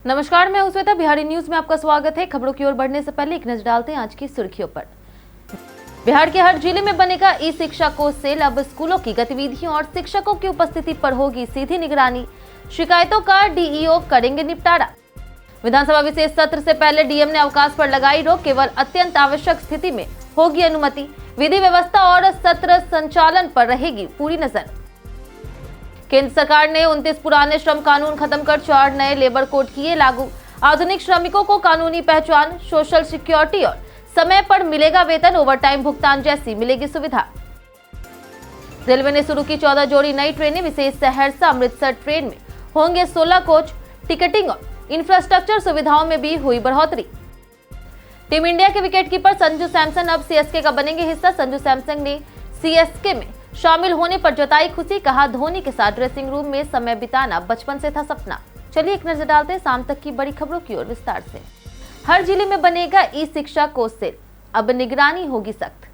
नमस्कार, मैं हूं श्वेता। बिहारी न्यूज में आपका स्वागत है। खबरों की ओर बढ़ने से पहले एक नजर डालते हैं आज की सुर्खियों पर। बिहार के हर जिले में बनेगा ई शिक्षा कोष सेल। अब स्कूलों की गतिविधियों और शिक्षकों की उपस्थिति पर होगी सीधी निगरानी। शिकायतों का डीईओ करेंगे निपटारा। विधानसभा विशेष सत्र से पहले डीएम ने अवकाश पर लगाई रोक। केवल अत्यंत आवश्यक स्थिति में होगी अनुमति। विधि व्यवस्था और सत्र संचालन पर रहेगी पूरी नजर। केंद्र सरकार ने 29 पुराने श्रम कानून खत्म कर 4 नए लेबर कोड किए लागू। आधुनिक श्रमिकों को कानूनी पहचान, सोशल सिक्योरिटी और समय पर मिलेगा वेतन, ओवरटाइम भुगतान जैसी मिलेगी सुविधा। रेलवे ने शुरू की 14 जोड़ी नई ट्रेनें। विशेष सहरसा अमृतसर ट्रेन में होंगे 16 कोच। टिकटिंग और इंफ्रास्ट्रक्चर सुविधाओं में भी हुई बढ़ोतरी। टीम इंडिया के विकेटकीपर संजू सैमसन अब सीएसके का बनेंगे हिस्सा। संजू सैमसन ने सीएसके में शामिल होने पर जताई खुशी। कहा, धोनी के साथ ड्रेसिंग रूम में समय बिताना बचपन से था सपना। चलिए एक नजर डालते हैं शाम तक की बड़ी खबरों की ओर विस्तार से। हर जिले में बनेगा ई शिक्षा कोष सेल। अब निगरानी होगी सख्त।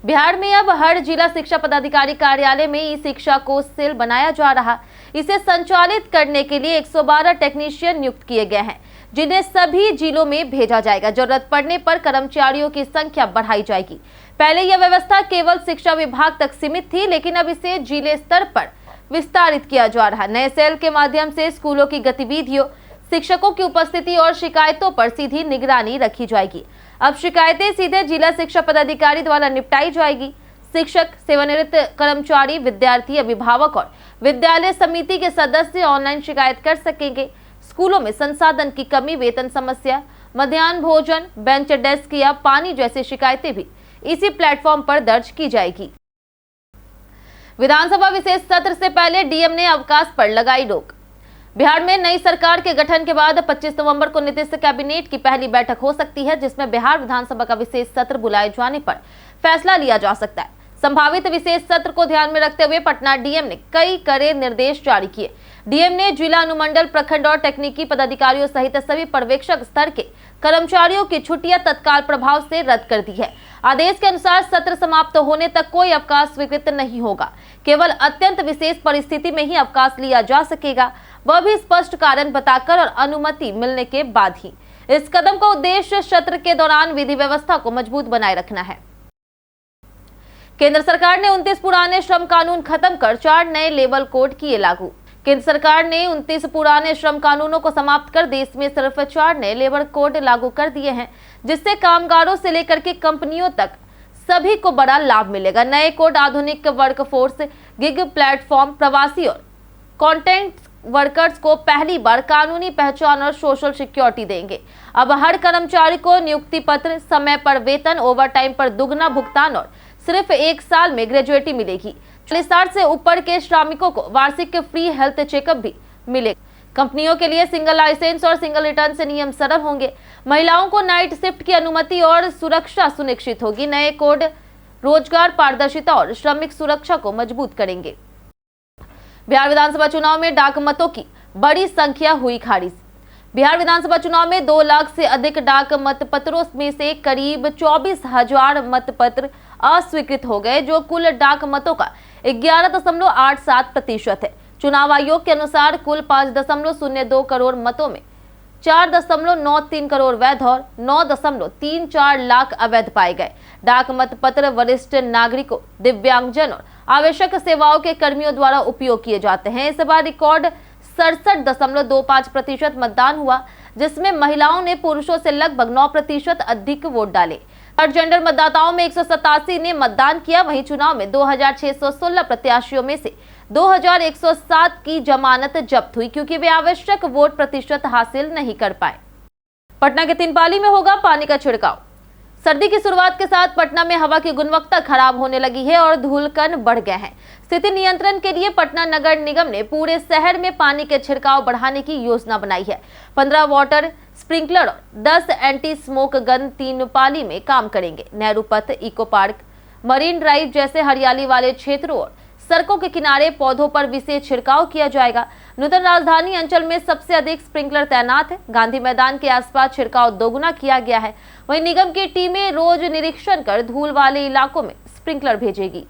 बिहार में अब हर जिला शिक्षा पदाधिकारी कार्यालय में ई शिक्षा कोष सेल बनाया जा रहा। इसे संचालित करने के लिए 112 टेक्नीशियन नियुक्त किए गए हैं, जिन्हें सभी जिलों में भेजा जाएगा। जरूरत पड़ने पर कर्मचारियों की संख्या बढ़ाई जाएगी। पहले यह व्यवस्था केवल शिक्षा विभाग तक सीमित थी, लेकिन अब इसे जिले स्तर पर विस्तारित किया जा रहा है। नए सेल के माध्यम से स्कूलों की गतिविधियों, शिक्षकों की उपस्थिति और शिकायतों पर सीधी निगरानी रखी जाएगी। अब शिकायतें सीधे जिला शिक्षा पदाधिकारी द्वारा निपटाई जाएगी। शिक्षक, सेवानिवृत्त कर्मचारी, विद्यार्थी, अभिभावक और विद्यालय समिति के सदस्य ऑनलाइन शिकायत कर सकेंगे। स्कूलों में संसाधन की कमी, वेतन समस्या, मध्याह्न भोजन, बेंच डेस्क या पानी जैसी शिकायतें भी इसी प्लेटफॉर्म पर दर्ज की जाएगी। विधानसभा विशेष सत्र से पहले डीएम ने अवकाश पर लगाई रोक। बिहार में नई सरकार के गठन के बाद 25 नवंबर को नीतीश कैबिनेट की पहली बैठक हो सकती है, जिसमें बिहार विधानसभा का विशेष सत्र बुलाए जाने पर फैसला लिया जा सकता है। संभावित विशेष सत्र को ध्यान में रखते हुए पटना डीएम ने कई कड़े निर्देश जारी किए। डीएम ने जिला, अनुमंडल, प्रखंड और तकनीकी पदाधिकारियों सहित सभी पर्यवेक्षक स्तर के कर्मचारियों की छुट्टियां तत्काल प्रभाव से रद्द कर दी है। आदेश के अनुसार सत्र समाप्त होने तक कोई अवकाश स्वीकृत नहीं होगा। केवल अत्यंत विशेष परिस्थिति में ही अवकाश लिया जा सकेगा, वह भी स्पष्ट कारण बताकर और अनुमति मिलने के बाद ही। इस कदम का उद्देश्य सत्र के दौरान विधि व्यवस्था को मजबूत बनाए रखना है। केंद्र सरकार ने 29 पुराने श्रम कानून खत्म कर 4 नए लेबर कोड किए लागू। केंद्र सरकार ने 29 पुराने श्रम कानूनों को समाप्त कर देश में सिर्फ 4 नए लेबर कोड लागू कर दिए हैं, जिससे कामगारों से लेकर के कंपनियों तक सभी को बड़ा लाभ मिलेगा। नए कोड आधुनिक वर्कफोर्स, गिग प्लेटफॉर्म, प्रवासी और कॉन्ट्रैक्ट वर्कर्स को पहली बार कानूनी पहचान और सोशल सिक्योरिटी देंगे। अब हर कर्मचारी को नियुक्ति पत्र, समय पर वेतन, ओवरटाइम पर दुगना भुगतान और सिर्फ 1 साल में ग्रेजुएटी मिलेगी। 40 साल से ऊपर के श्रमिकों को वार्षिक फ्री हेल्थ चेकअप भी मिलेगा। कंपनियों के लिए सिंगल लाइसेंस और सिंगल रिटर्न से नियम सरल होंगे। महिलाओं को नाइट शिफ्ट की अनुमति और सुरक्षा सुनिश्चित होगी। नए कोड रोजगार, पारदर्शिता और श्रमिक सुरक्षा को मजबूत करेंगे। बिहार विधानसभा चुनाव में डाक मतों की बड़ी संख्या हुई खारिज। बिहार विधानसभा चुनाव में 2 लाख से अधिक डाक मतपत्रों में से करीब 24,000 मतपत्र अस्वीकृत हो गए, जो कुल डाक मतों का 11.87% है। चुनाव आयोग के अनुसार कुल 5.02 करोड़ मतों में 4.93 करोड़ वैध और 9.34 लाख अवैध पाए गए। डाक मतपत्र वरिष्ठ नागरिकों, दिव्यांगजन और आवश्यक सेवाओं के कर्मियों द्वारा उपयोग किए जाते हैं। इस बार रिकॉर्ड 67.25% मतदान हुआ, जिसमें महिलाओं ने पुरुषों से लगभग 9% अधिक वोट डाले। ट्रांसजेंडर मतदाताओं में 187 ने मतदान किया। वहीं चुनाव में 2616 प्रत्याशियों में से 2107 की जमानत जब्त हुई, क्योंकि वे आवश्यक वोट प्रतिशत हासिल नहीं कर पाए। पटना के 3 पाली में होगा पानी का छिड़काव। सर्दी की शुरुआत के साथ पटना में हवा की गुणवत्ता खराब होने लगी है और धूलकण बढ़ गए हैं। स्थिति नियंत्रण के लिए पटना नगर निगम ने पूरे शहर में पानी के छिड़काव बढ़ाने की योजना बनाई है। 15 वाटर स्प्रिंकलर और 10 एंटी स्मोक गन 3 पाली में काम करेंगे। नेहरू पथ, इको पार्क, मरीन ड्राइव जैसे हरियाली वाले क्षेत्रों और सड़कों के किनारे पौधों पर विशेष छिड़काव किया जाएगा। नूतन राजधानी अंचल में सबसे अधिक स्प्रिंकलर तैनात है। गांधी मैदान के आसपास छिड़काव दोगुना किया गया है। वहीं निगम की टीमें रोज निरीक्षण कर धूल वाले इलाकों में स्प्रिंकलर भेजेगी।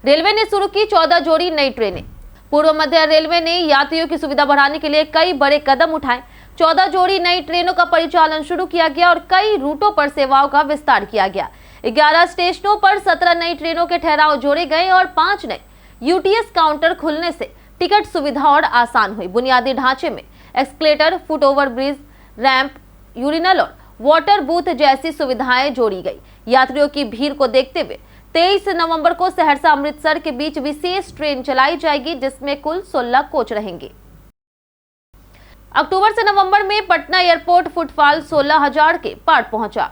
रेलवे ने शुरू की 14 जोड़ी नई ट्रेनें। पूर्व मध्य रेलवे ने यात्रियों की सुविधा बढ़ाने के लिए कई बड़े कदम उठाए। 14 जोड़ी नई ट्रेनों का परिचालन शुरू किया गया और कई रूटों पर सेवाओं का विस्तार किया गया। 11 स्टेशनों पर 17 नई ट्रेनों के ठहराव जोड़े गए और 5 नए यूटीएस काउंटर खुलने से टिकट सुविधा और आसान हुई। बुनियादी ढांचे में escalator, foot over bridge, ramp, urinal और वाटर बूथ जैसी सुविधाएं जोड़ी गई। यात्रियों की भीड़ को देखते हुए 23 नवंबर को सहरसा अमृतसर के बीच विशेष ट्रेन चलाई जाएगी, जिसमें कुल 16 कोच रहेंगे। अक्टूबर से नवंबर में पटना एयरपोर्ट फुटफॉल 16,000 के पार पहुंचा।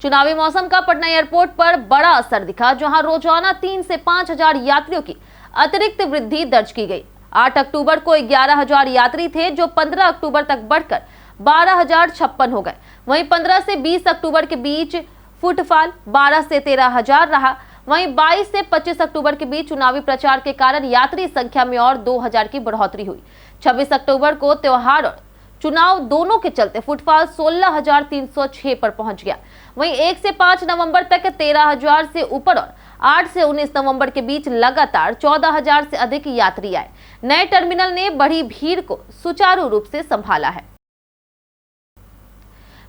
चुनावी मौसम का पटना एयरपोर्ट पर बड़ा असर दिखा, जहां रोजाना 3 से 5,000 यात्रियों की अतिरिक्त वृद्धि दर्ज की गई। 8 अक्टूबर को 11,000 यात्री थे, जो 15 अक्टूबर तक बढ़कर 12,056 हो गए। वहीं 15 से 20 अक्टूबर के बीच फुटफॉल 12 से 13,000 रहा। वहीं 22 से 25 अक्टूबर के बीच चुनावी प्रचार के कारण यात्री संख्या में और 2,000 की बढ़ोतरी हुई। 26 अक्टूबर को त्योहार और चुनाव दोनों के चलते फुटफॉल 16,306 पर पहुंच गया। वहीं 1 से 5 नवंबर तक 13,000 से ऊपर और 8 से 19 नवंबर के बीच लगातार 14,000 से अधिक यात्री आए। नए टर्मिनल ने बढ़ी भीड़ को सुचारू रूप से संभाला है।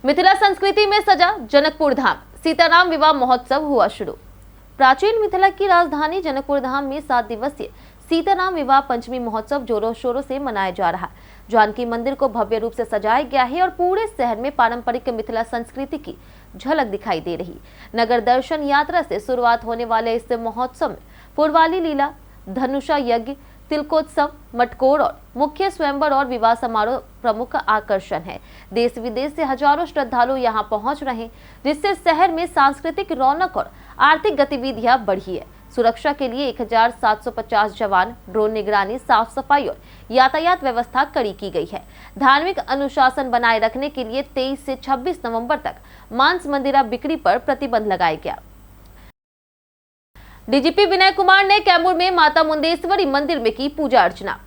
मिथिला संस्कृति में सजा जनकपुर धाम, सीताराम विवाह महोत्सव हुआ शुरू। प्राचीन मिथिला की राजधानी जनकपुर धाम में 7 दिवसीय सीताराम विवाह पंचमी महोत्सव जोरों शोरों से मनाया जा रहा है। जानकी मंदिर को भव्य रूप से सजाया गया है और पूरे शहर में पारंपरिक मिथिला संस्कृति की झलक दिखाई दे रही। नगर दर्शन यात्रा से शुरुआत होने वाले इस महोत्सव में पुरवाली लीला, धनुषा यज्ञ, तिलकोत्सव, मटकोर और मुख्य स्वयंवर और विवाह समारोह प्रमुख आकर्षण है। देश विदेश से हजारों श्रद्धालु यहां पहुंच रहे हैं, जिससे शहर में सांस्कृतिक रौनक और आर्थिक गतिविधियां बढ़ी है। सुरक्षा के लिए 1,750 जवान, ड्रोन निगरानी, साफ सफाई और यातायात व्यवस्था कड़ी की गई है। धार्मिक अनुशासन बनाए रखने के लिए 23 से 26 नवंबर तक मांस मंदिरा बिक्री पर प्रतिबंध लगाया गया। डीजीपी विनय कुमार ने कैमूर में माता मुंडेश्वरी मंदिर में की पूजा अर्चना।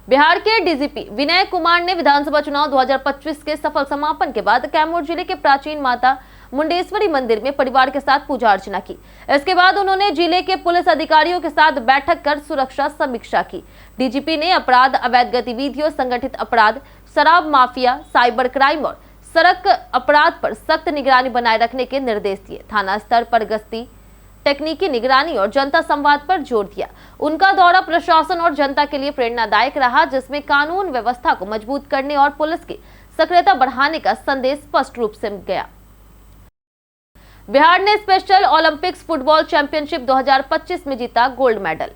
बिहार के डीजीपी विनय कुमार ने विधानसभा चुनाव 2025 के सफल समापन के बाद कैमूर जिले के प्राचीन माता मुंडेश्वरी मंदिर में परिवार के साथ पूजा अर्चना की। इसके बाद उन्होंने जिले के पुलिस अधिकारियों के साथ बैठक कर सुरक्षा समीक्षा की। डीजीपी ने अपराध, अवैध गतिविधियों, संगठित अपराध, शराब माफिया, साइबर क्राइम और सड़क अपराध पर सख्त निगरानी बनाए रखने के निर्देश दिए। थाना स्तर पर गश्ती, तकनीकी निगरानी और जनता संवाद पर जोर दिया। उनका दौरा प्रशासन और जनता के लिए प्रेरणादायक रहा, जिसमें कानून व्यवस्था को मजबूत करने और पुलिस की सक्रियता बढ़ाने का संदेश स्पष्ट रूप से गया। बिहार ने स्पेशल ओलंपिक्स फुटबॉल चैंपियनशिप 2025 में जीता gold medal.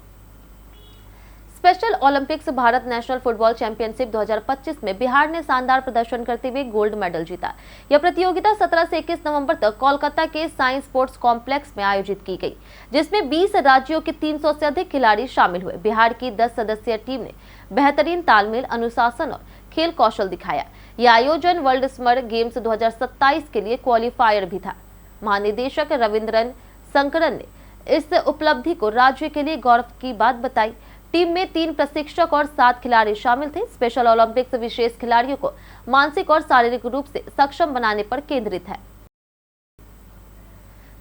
Special Olympics Bharat national football championship 2025 में बिहार ने शानदार प्रदर्शन करते हुए गोल्ड मेडल जीता। यह प्रतियोगिता 17 से 21 नवंबर तक कोलकाता के साइंस स्पोर्ट्स कॉम्प्लेक्स में आयोजित की गई, जिसमें 20 राज्यों के 300 से अधिक खिलाड़ी शामिल हुए। बिहार की 10 सदस्यीय टीम ने बेहतरीन तालमेल, अनुशासन और खेल कौशल दिखाया। यह आयोजन वर्ल्ड समर गेम्स 2027 के लिए क्वालिफायर भी था। महानिदेशक रविंद्रन शंकरन ने इस उपलब्धि को राज्य के लिए गौरव की बात बताई। टीम में 3 प्रशिक्षक और 7 खिलाड़ी शामिल थे। स्पेशल ओलंपिक्स विशेष खिलाड़ियों को मानसिक और शारीरिक रूप से सक्षम बनाने पर केंद्रित है।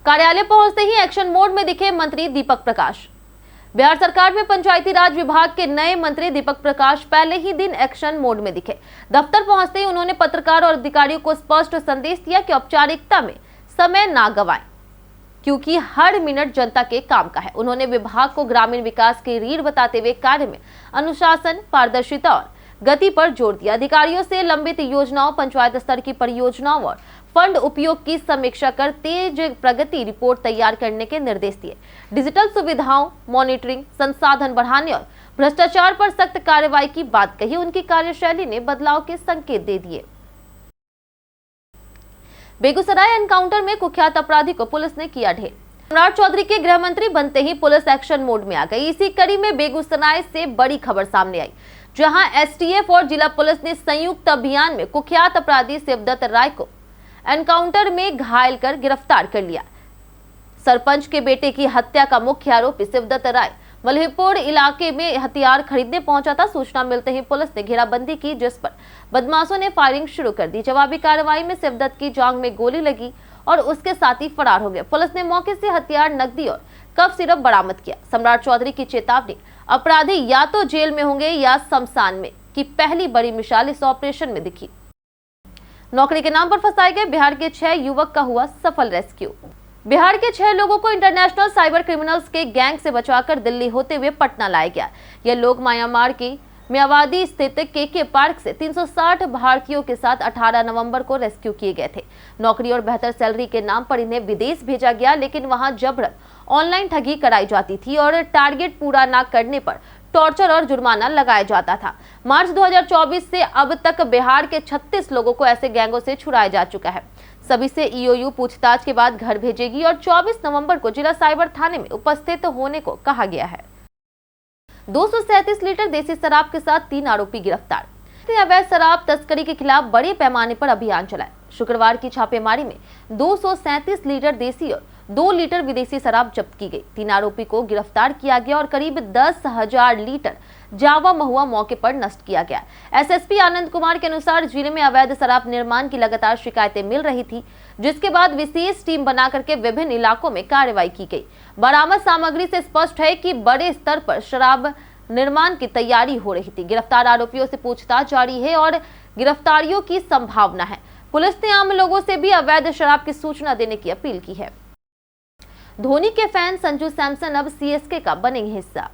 कार्यालय पहुंचते ही एक्शन मोड में दिखे मंत्री दीपक प्रकाश। बिहार सरकार में पंचायती राज विभाग के नए मंत्री दीपक प्रकाश पहले ही दिन एक्शन मोड में दिखे। दफ्तर पहुंचते ही उन्होंने पत्रकार और अधिकारियों को स्पष्ट संदेश दिया कि औपचारिकता में समय ना गवाएं, क्योंकि हर मिनट जनता के काम का है। उन्होंने विभाग को ग्रामीण विकास की रीढ़ बताते हुए कार्य में अनुशासन, पारदर्शिता और गति पर जोर दिया। अधिकारियों से लंबित योजनाओं, पंचायत स्तर की परियोजनाओं और फंड उपयोग की समीक्षा कर तेज प्रगति रिपोर्ट तैयार करने के निर्देश दिए। डिजिटल सुविधाओं, मॉनिटरिंग, संसाधन बढ़ाने और भ्रष्टाचार पर सख्त कार्रवाई की बात कही। उनकी कार्यशैली ने बदलाव के संकेत दे दिए। बेगूसराय एनकाउंटर में कुख्यात अपराधी को पुलिस ने किया ढेर। सम्राट चौधरी के गृह मंत्री बनते ही पुलिस एक्शन मोड में आ गई। इसी कड़ी में बेगूसराय से बड़ी खबर सामने आई, जहां एसटीएफ और जिला पुलिस ने संयुक्त अभियान में कुख्यात अपराधी शिवदत्त राय को एनकाउंटर में घायल कर गिरफ्तार कर लिया। सरपंच के बेटे की हत्या का मुख्य आरोपी शिवदत्त राय मलहीपुर इलाके में हथियार खरीदने पहुंचा था। सूचना मिलते ही पुलिस ने घेराबंदी की, जिस पर बदमाशों ने फायरिंग शुरू कर दी। जवाबी कार्रवाई में शिवदत्त की जांघ में गोली लगी और उसके साथी फरार हो गए। पुलिस ने मौके से हथियार, नकदी और कफ सिरप बरामद किया। सम्राट चौधरी की चेतावनी, अपराधी या तो जेल में होंगे या शमशान में, की पहली बड़ी मिसाल इस ऑपरेशन में दिखी। नौकरी के नाम पर फंसाए गए बिहार के 6 युवक का हुआ सफल रेस्क्यू। बिहार के 6 लोगों को इंटरनेशनल साइबर क्रिमिनल्स के गैंग से बचाकर दिल्ली होते हुए पटना लाया गया। ये लोग म्यांमार की म्यावादी स्थित केके पार्क से 360 भारतीयों के साथ 18 नवंबर को रेस्क्यू किए गए थे। नौकरी और बेहतर सैलरी के नाम पर इन्हें विदेश भेजा गया, लेकिन वहां जबरन ऑनलाइन ठगी कराई जाती थी और टारगेट पूरा न करने पर टॉर्चर और जुर्माना लगाया जाता था। मार्च 2024 से अब तक बिहार के 36 लोगों को ऐसे गैंगों से छुड़ाया जा चुका है। सभी से ईओयू पूछताछ के बाद घर भेजेगी और 24 नवंबर को जिला साइबर थाने में उपस्थित होने को कहा गया है। 237 लीटर देसी शराब के साथ 3 आरोपी गिरफ्तार। अवैध शराब तस्करी के खिलाफ बड़े पैमाने पर अभियान चलाया। शुक्रवार की छापेमारी में 237 लीटर देसी और 2 लीटर विदेशी शराब जब्त की गई। 3 आरोपी को गिरफ्तार किया गया और करीब 10,000 लीटर जावा महुआ मौके पर नष्ट किया गया। एसएसपी आनंद कुमार के अनुसार जिले में अवैध शराब निर्माण की लगातार शिकायतें मिल रही थी, जिसके बाद विशेष टीम बनाकर के विभिन्न इलाकों में कार्रवाई की गई। बरामद सामग्री से स्पष्ट है कि बड़े स्तर पर शराब निर्माण की तैयारी हो रही थी। गिरफ्तार आरोपियों से पूछताछ जारी है और गिरफ्तारियों की संभावना है। पुलिस ने आम लोगों से भी अवैध शराब की सूचना देने की अपील की है। धोनी के फैन संजू सैमसन अब सीएसके का बनेंगे हिस्सा।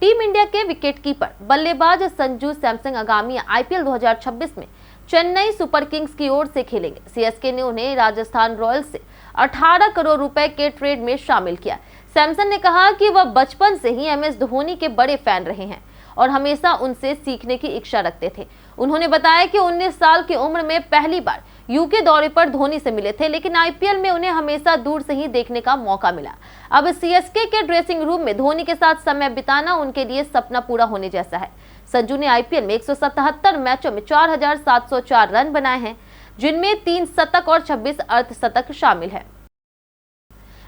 टीम इंडिया के विकेटकीपर बल्लेबाज संजू सैमसन आगामी आईपीएल 2026 में चेन्नई सुपर किंग्स की ओर से खेलेंगे। सीएसके ने उन्हें राजस्थान रॉयल्स से 18 करोड़ रुपए के ट्रेड में शामिल किया। सैमसन ने कहा कि वह बचपन से ही एमएस धोनी के बड़े फैन रहे हैं और हमेशा उनसे सीखने की इच्छा रखते थे। उन्होंने बताया कि 19 साल की उम्र में पहली बार यूके दौरे पर धोनी से मिले थे, लेकिन आईपीएल में उन्हें हमेशा दूर से ही देखने का मौका मिला। अब सीएसके के ड्रेसिंग रूम में धोनी के साथ समय बिताना उनके लिए सपना पूरा होने जैसा है। संजू ने आईपीएल में 177 मैचों में 4,704 रन बनाए हैं, जिनमें 3 शतक और 26 अर्धशतक शामिल है।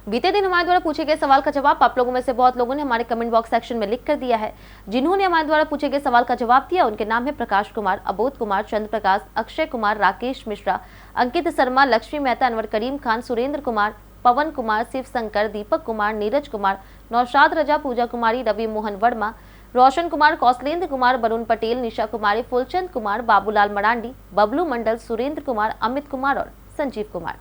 बीते दिन हमारे द्वारा पूछे गए सवाल का जवाब आप लोगों में से बहुत लोगों ने हमारे कमेंट बॉक्स सेक्शन में लिख कर दिया है। जिन्होंने हमारे द्वारा पूछे गए सवाल का जवाब दिया उनके नाम है प्रकाश कुमार, अबोध कुमार, चंद्र प्रकाश, अक्षय कुमार, राकेश मिश्रा, अंकित शर्मा, लक्ष्मी मेहता, अनवर करीम खान, सुरेंद्र कुमार, पवन कुमार, शिव शंकर, दीपक कुमार, नीरज कुमार, नौशाद रजा, पूजा कुमारी, रवि मोहन वर्मा, रोशन कुमार, कौशलेंद्र कुमार, वरुण पटेल, निशा कुमारी, फुलचंद कुमार, बाबूलाल मरांडी, बबलू मंडल, सुरेंद्र कुमार, अमित कुमार और संजीव कुमार।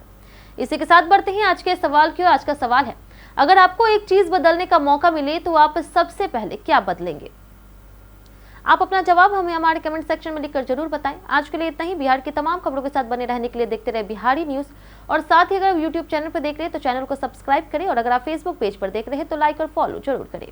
इसी के साथ बढ़ते हैं आज के सवाल की ओर। आज का सवाल है, अगर आपको एक चीज बदलने का मौका मिले तो आप सबसे पहले क्या बदलेंगे? आप अपना जवाब हमें हमारे कमेंट सेक्शन में लिखकर जरूर बताएं। आज के लिए इतना ही। बिहार की तमाम खबरों के साथ बने रहने के लिए देखते रहे बिहारी न्यूज और साथ ही अगर यूट्यूब चैनल पर देख रहे हैं तो चैनल को सब्सक्राइब करें और अगर आप फेसबुक पेज पर देख रहे हैं तो लाइक और फॉलो जरूर करें।